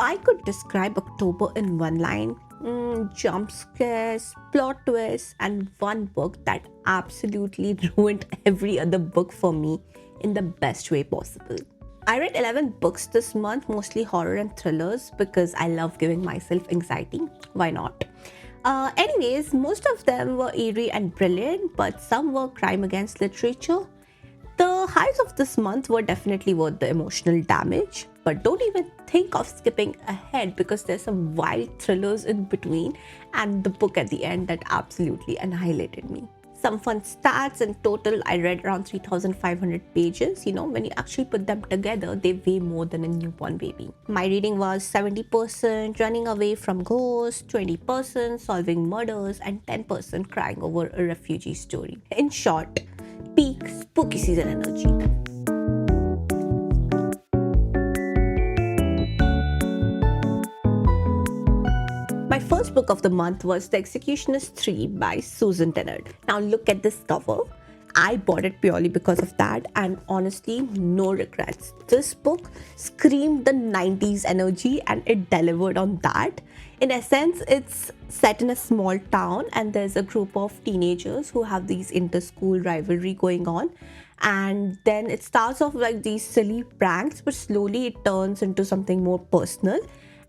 I could describe October in one line, jump scares, plot twists, and one book that absolutely ruined every other book for me in the best way possible. I read 11 books this month, mostly horror and thrillers, because I love giving myself anxiety. Why not? Anyways, most of them were eerie and brilliant, but some were crime against literature. The highs of this month were definitely worth the emotional damage, but don't even think of skipping ahead because there's some wild thrillers in between and the book at the end that absolutely annihilated me. Some fun stats: in total, I read around 3,500 pages. When you actually put them together, they weigh more than a newborn baby. My reading was 70% running away from ghosts, 20% solving murders, and 10% crying over a refugee story. In short, peak spooky season energy. My first book of the month was The Executioner's 3 by Susan Tennant. Now look at this cover. I bought it purely because of that, and honestly, no regrets. This book screamed the 90s energy and it delivered on that. In essence, it's set in a small town and there's a group of teenagers who have these inter-school rivalry going on. And then it starts off like these silly pranks, but slowly it turns into something more personal.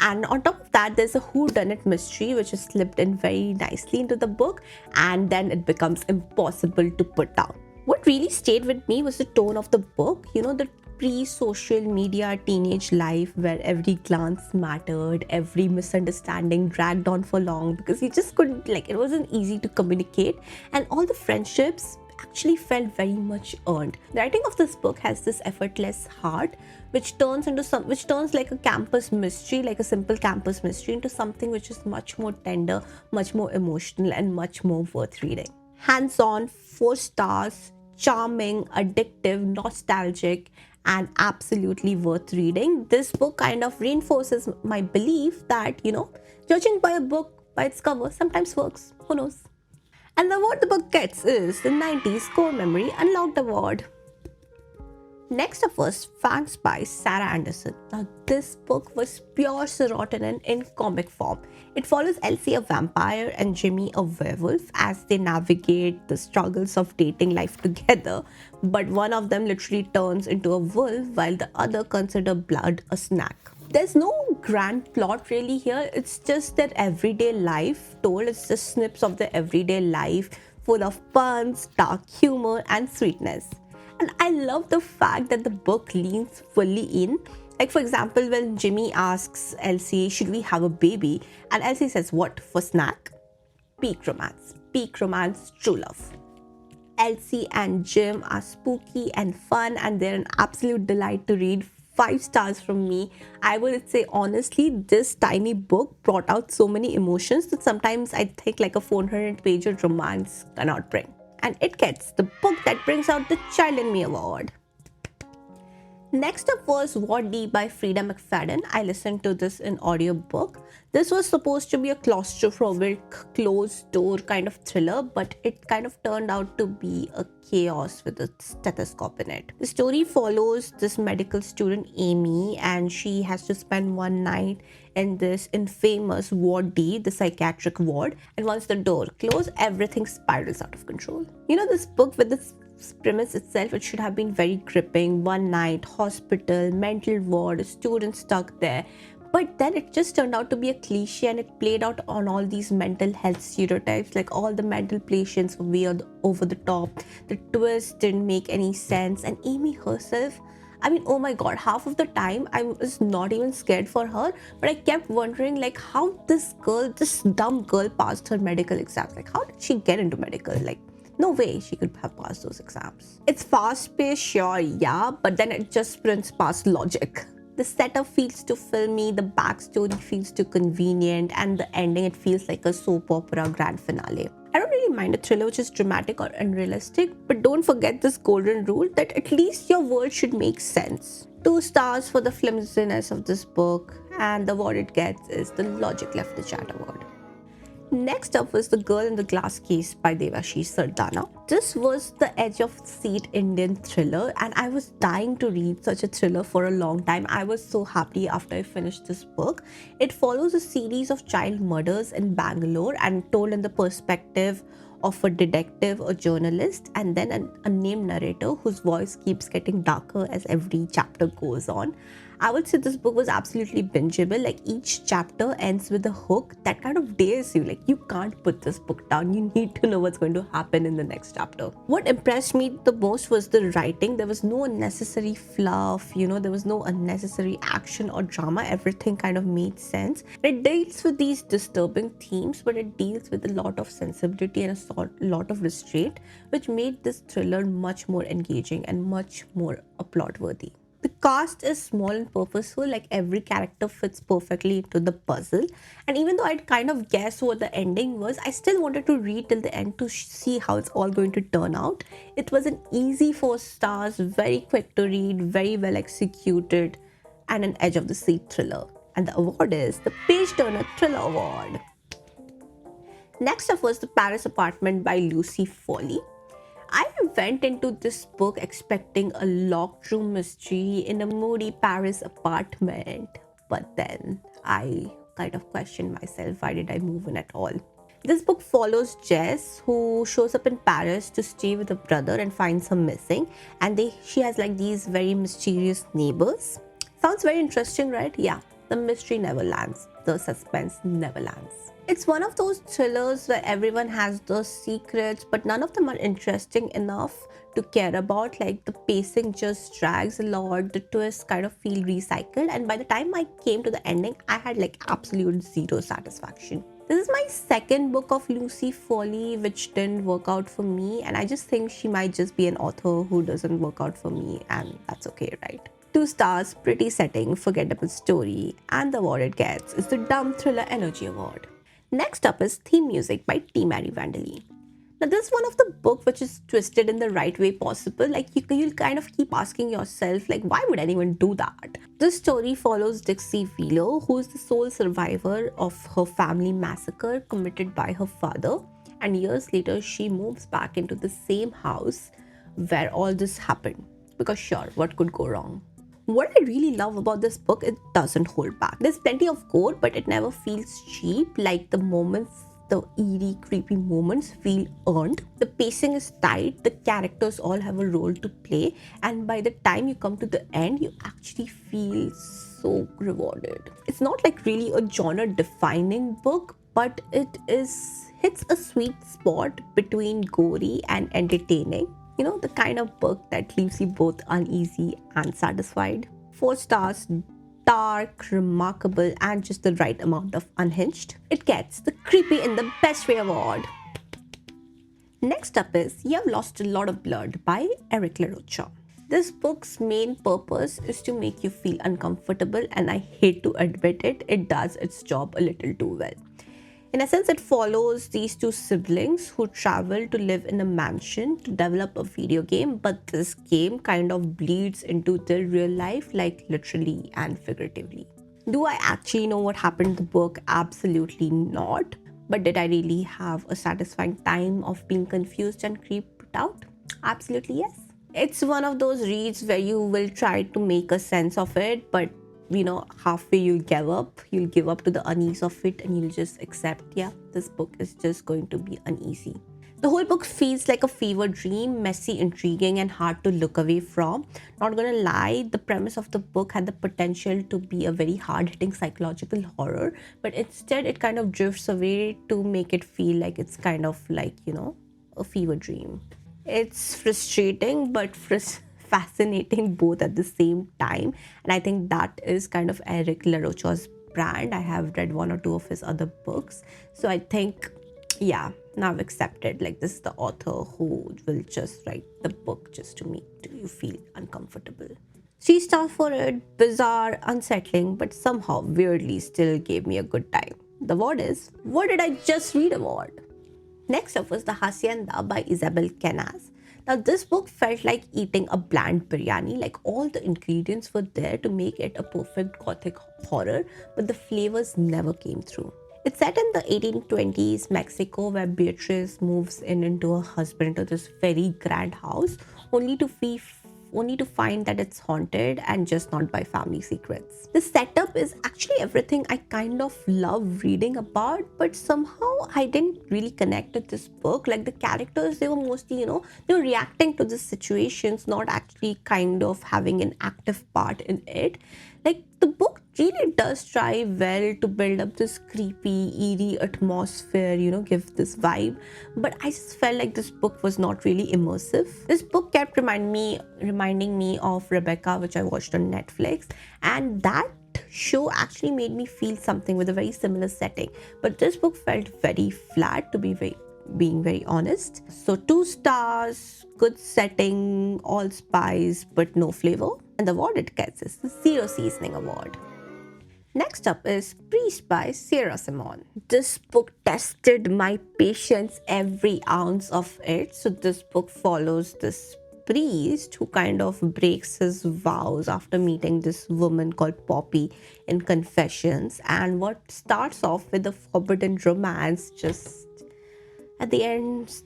And on top of that, there's a whodunit mystery which is slipped in very nicely into the book, and then it becomes impossible to put down. What really stayed with me was the tone of the book, the pre-social media teenage life where every glance mattered, every misunderstanding dragged on for long because you just couldn't, it wasn't easy to communicate, and all the friendships actually felt very much earned. The writing of this book has this effortless heart which turns like a campus mystery, like a simple campus mystery, into something which is much more tender, much more emotional, and much more worth reading. Hands-on, 4 stars, charming, addictive, nostalgic, and absolutely worth reading. This book kind of reinforces my belief that, judging by a book by its cover sometimes works. Who knows? And the award the book gets is the 90s Core Memory Unlocked Award. Next up was Fangs by Sarah Anderson. Now this book was pure serotonin in comic form. It follows Elsie, a vampire, and Jimmy, a werewolf, as they navigate the struggles of dating life together. But one of them literally turns into a wolf while the other considers blood a snack. There's no grand plot really here. It's just their everyday life told. It's just snips of their everyday life full of puns, dark humor, and sweetness. And I love the fact that the book leans fully in. Like, for example, when Jimmy asks Elsie, should we have a baby? And Elsie says, what, for snack? Peak romance, true love. Elsie and Jim are spooky and fun, and they're an absolute delight to read. 5 stars from me. I would say honestly, this tiny book brought out so many emotions that sometimes I think like a 400-page romance cannot bring. And it gets the book that brings out the child in me award. Next up was What D by Frida McFadden. I listened to this in audiobook. This was supposed to be a claustrophobic, closed door kind of thriller, but it kind of turned out to be a chaos with a stethoscope in it. The story follows this medical student, Amy, and she has to spend one night in this infamous Ward D, the psychiatric ward, and once the door closes, everything spirals out of control. This book with its premise itself, it should have been very gripping. One night, hospital, mental ward, a student stuck there. But then it just turned out to be a cliche, and it played out on all these mental health stereotypes. Like, all the mental patients were way over the top. The twist didn't make any sense. And Amy herself, oh my god, half of the time I was not even scared for her, but I kept wondering how this dumb girl passed her medical exams. How did she get into medical? No way she could have passed those exams. It's fast-paced, sure, yeah, but then it just sprints past logic. The setup feels too filmy, the backstory feels too convenient, and the ending, it feels like a soap opera grand finale. I don't really mind a thriller which is dramatic or unrealistic, but don't forget this golden rule that at least your world should make sense. 2 stars for the flimsiness of this book, and the award it gets is the Logic Left the Chat award. Next up was The Girl in the Glass Case by Devashish Sardana. This was the edge of seat Indian thriller, and I was dying to read such a thriller for a long time. I was so happy after I finished this book. It follows a series of child murders in Bangalore and told in the perspective of a detective, a journalist, and then an unnamed narrator whose voice keeps getting darker as every chapter goes on. I would say this book was absolutely bingeable. Like each chapter ends with a hook that kind of dares you. Like you can't put this book down. You need to know what's going to happen in the next chapter. What impressed me the most was the writing. There was no unnecessary fluff, there was no unnecessary action or drama. Everything kind of made sense. It deals with these disturbing themes, but it deals with a lot of sensibility and a lot of restraint, which made this thriller much more engaging and much more applaud worthy. The cast is small and purposeful, like every character fits perfectly into the puzzle. And even though I'd kind of guessed what the ending was, I still wanted to read till the end to see how it's all going to turn out. It was an easy 4 stars, very quick to read, very well executed, and an edge of the seat thriller. And the award is the Page Turner Thriller Award. Next up was The Paris Apartment by Lucy Foley. I went into this book expecting a locked room mystery in a moody Paris apartment, but then I kind of questioned myself, why did I move in at all? This book follows Jess, who shows up in Paris to stay with her brother and finds her missing, and she has like these very mysterious neighbors. Sounds very interesting, right? Yeah, the mystery never lands, the suspense never lands. It's one of those thrillers where everyone has those secrets, but none of them are interesting enough to care about. Like the pacing just drags a lot, the twists kind of feel recycled, and by the time I came to the ending, I had like absolute zero satisfaction. This is my second book of Lucy Foley, which didn't work out for me, and I just think she might just be an author who doesn't work out for me, and that's okay, right? 2 stars, pretty setting, forgettable story, and the award it gets is the Dumb Thriller Energy Award. Next up is Theme Music by T. Mary Vanderlee. Now, this is one of the book which is twisted in the right way possible. Like you'll kind of keep asking yourself, like, why would anyone do that? This story follows Dixie Wheeler, who is the sole survivor of her family massacre committed by her father. And years later, she moves back into the same house where all this happened. Because sure, what could go wrong? What I really love about this book, it doesn't hold back. There's plenty of gore, but it never feels cheap. Like the eerie, creepy moments feel earned. The pacing is tight, the characters all have a role to play, and by the time you come to the end, you actually feel so rewarded. It's not like really a genre-defining book, but it hits a sweet spot between gory and entertaining. The kind of book that leaves you both uneasy and satisfied. 4 stars, dark, remarkable, and just the right amount of unhinged. It gets the Creepy in the Best Way award. Next up is You Have Lost a Lot of Blood by Eric LaRocha. This book's main purpose is to make you feel uncomfortable, and I hate to admit it, it does its job a little too well. In essence, it follows these 2 siblings who travel to live in a mansion to develop a video game, but this game kind of bleeds into their real life, like literally and figuratively. Do I actually know what happened in the book? Absolutely not. But did I really have a satisfying time of being confused and creeped out? Absolutely yes. It's one of those reads where you will try to make a sense of it, but halfway you'll give up to the unease of it, and you'll just accept, yeah, this book is just going to be uneasy. The whole book feels like a fever dream, messy, intriguing, and hard to look away from. Not gonna lie, the premise of the book had the potential to be a very hard-hitting psychological horror, but instead it kind of drifts away to make it feel like it's kind of like, a fever dream. It's frustrating, but fascinating both at the same time, and I think that is kind of Eric LaRocha's brand. I have read 1 or 2 of his other books, so I think, yeah, now I've accepted, like, this is the author who will just write the book just to make you feel uncomfortable. 3 stars for it, bizarre, unsettling, but somehow weirdly still gave me a good time. The award is What Did I Just Read award. Next up was The Hacienda by Isabel Canaz. Now, this book felt like eating a bland biryani. Like, all the ingredients were there to make it a perfect gothic horror, but the flavors never came through. It's set in the 1820s Mexico, where Beatrice moves in into her husband into this very grand house, only to only to find that it's haunted and just not by family secrets. The setup is actually everything I kind of love reading about, but somehow I didn't really connect with this book. Like the characters, they were mostly, they were reacting to the situations, not actually kind of having an active part in it. Like the book really does try well to build up this creepy, eerie atmosphere, give this vibe. But I just felt like this book was not really immersive. This book kept reminding me of Rebecca, which I watched on Netflix, and that show actually made me feel something with a very similar setting. But this book felt very flat, to be being very honest. So 2 stars, good setting, all spice but no flavor. And the award it gets is the Zero Seasoning Award. Next up is Priest by Sarah Simon. This book tested my patience, every ounce of it. So this book follows this priest who kind of breaks his vows after meeting this woman called Poppy in Confessions. And what starts off with a forbidden romance just at the end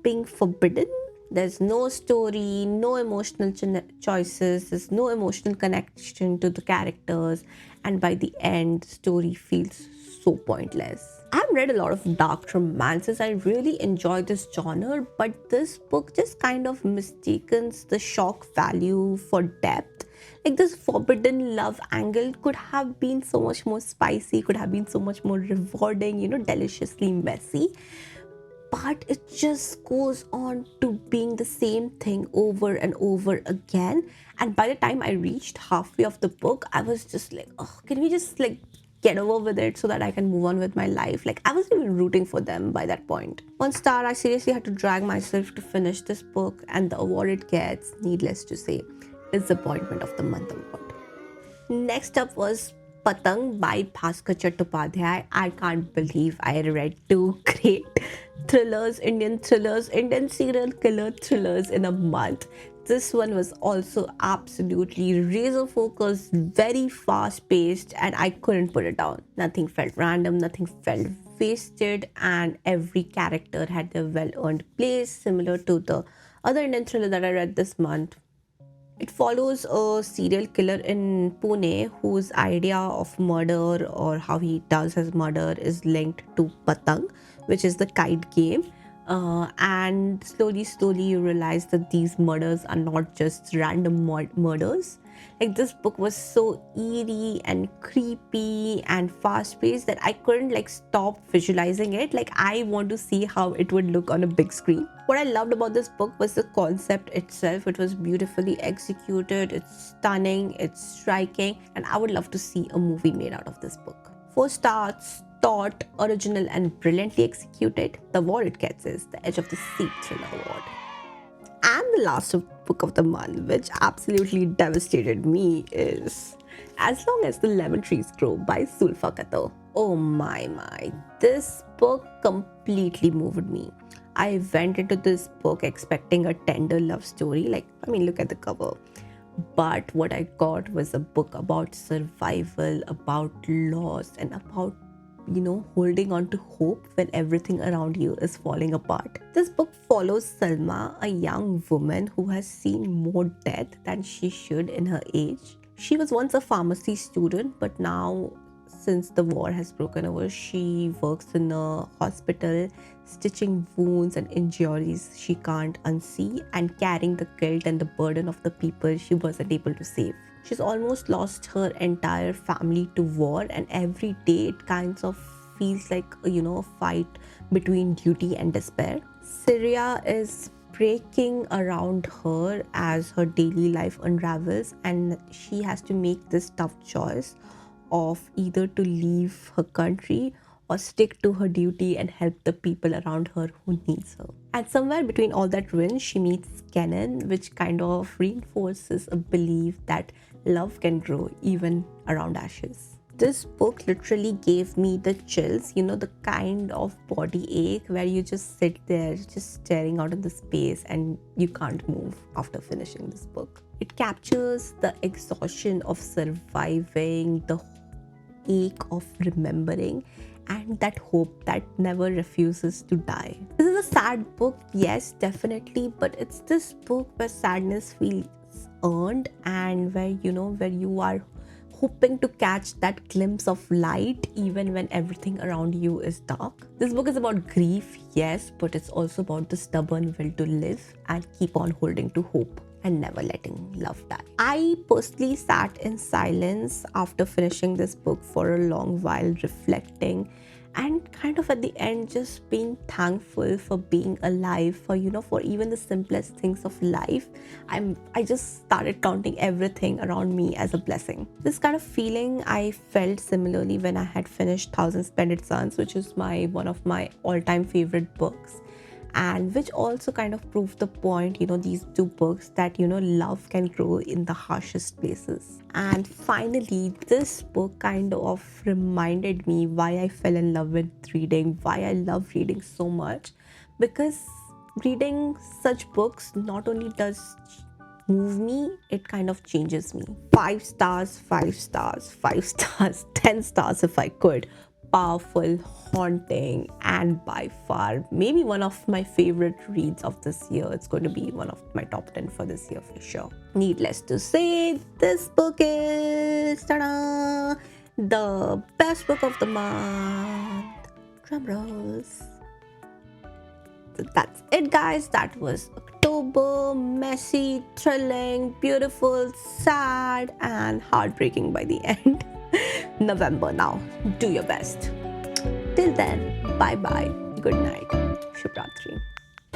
being forbidden. There's no story, no emotional choices, there's no emotional connection to the characters, and by the end, the story feels so pointless. I've read a lot of dark romances. I really enjoy this genre, but this book just kind of mistakes the shock value for depth. Like this forbidden love angle could have been so much more spicy, could have been so much more rewarding, deliciously messy. But it just goes on to being the same thing over and over again. And by the time I reached halfway of the book, I was just like, oh, can we just like get over with it so that I can move on with my life? Like I wasn't even rooting for them by that point. 1 star, I seriously had to drag myself to finish this book, and the award it gets, needless to say, Disappointment of the Month award. Next up was Patang by Bhaskar Chattopadhyay. I can't believe I read 2 great Indian serial killer thrillers in a month. This one was also absolutely razor focused, very fast paced, and I couldn't put it down. Nothing felt random, nothing felt wasted, and every character had their well earned place, similar to the other Indian thriller that I read this month. It follows a serial killer in Pune whose idea of murder or how he does his murder is linked to Patang, which is the kite game. And slowly, you realize that these murders are not just random murders. Like this book was so eerie and creepy and fast paced that I couldn't like stop visualizing it. Like I want to see how it would look on a big screen. What I loved about this book was the concept itself. It was beautifully executed, it's stunning, it's striking, and I would love to see a movie made out of this book. 4 stars, thought, original, and brilliantly executed. The award it gets is the Edge of the Seat Thriller Award. And the last book of the month, which absolutely devastated me, is As Long as the Lemon Trees Grow by Zulfa Kato. Oh my. This book completely moved me. I went into this book expecting a tender love story. Look at the cover. But what I got was a book about survival, about loss, and about holding on to hope when everything around you is falling apart. This book follows Salma, a young woman who has seen more death than she should in her age. She was once a pharmacy student, but now, since the war has broken over, she works in a hospital, stitching wounds and injuries she can't unsee and carrying the guilt and the burden of the people she wasn't able to save. She's almost lost her entire family to war, and every day it kind of feels like a fight between duty and despair. Syria is breaking around her as her daily life unravels, and she has to make this tough choice of either to leave her country or stick to her duty and help the people around her who needs her. And somewhere between all that ruin, she meets Kenan, which kind of reinforces a belief that love can grow even around ashes. This book literally gave me the chills, the kind of body ache where you just sit there just staring out into space and you can't move after finishing this book. It captures the exhaustion of surviving, the ache of remembering and that hope that never refuses to die. This is a sad book, yes, definitely, but it's this book where sadness feels earned and where you are hoping to catch that glimpse of light even when everything around you is dark. This book is about grief, yes, but it's also about the stubborn will to live and keep on holding to hope and never letting love die. I personally sat in silence after finishing this book for a long while, reflecting and kind of at the end just being thankful for being alive, for even the simplest things of life. I just started counting everything around me as a blessing. This kind of feeling I felt similarly when I had finished Thousand Splendid Suns, which is one of my all-time favorite books, and which also kind of proved the point, these two books, that love can grow in the harshest places. And finally, this book kind of reminded me why I fell in love with reading, why I love reading so much, because reading such books not only does move me, it kind of changes me. 5 stars, 5 stars, 5 stars, 10 stars if I could. Powerful, haunting, and by far maybe one of my favorite reads of this year. It's going to be one of my top 10 for this year for sure. Needless to say, this book is the best book of the month. Drum rolls. So that's it, guys. That was October. Messy, thrilling, beautiful, sad, and heartbreaking by the end. November now. Do your best. Till then, bye bye. Good night. Shubhratri.